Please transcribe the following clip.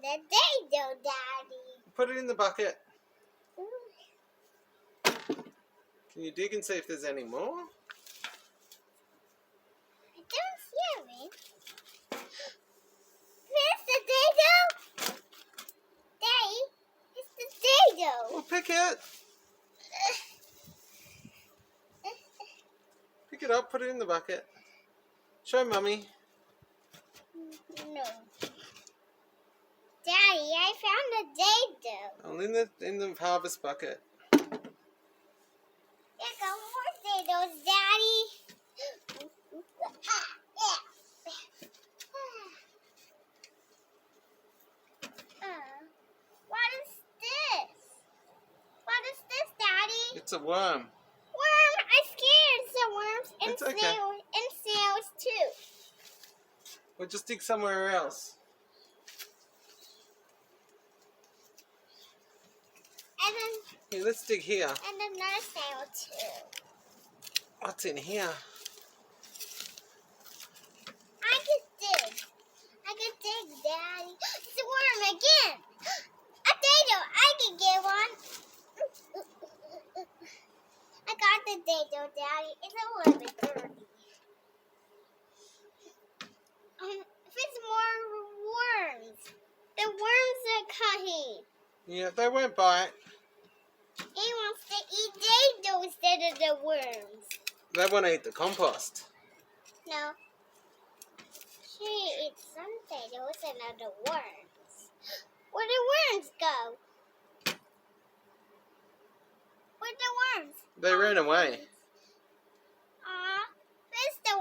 found the potato, Daddy. Put it in the bucket. Can you dig and see if there's any more? I don't see it. Here's the potato. Daddy, it's the potato. Well, pick it. Pick it up, put it in the bucket. Show Mummy. No. Daddy, I found a potato. Oh, in the harvest bucket. There go more potatoes, Daddy. What is this? What is this, Daddy? It's a worm. Worm! I'm scared. It's a worms and It's okay. snails too. We'll just dig somewhere else. And then Here, let's dig here. and another snail too. What's in here? I can dig, Daddy. It's a worm again. A potato. I can get one. I got the potato, Daddy. It's a little bit dirty. If it's more worms, the worms are cutting. Yeah, they won't bite. He wants to eat potato instead of the worms. They want to eat the compost. No. She eats some potatoes and other worms. Where the worms go? Where'd the worms? They ran away.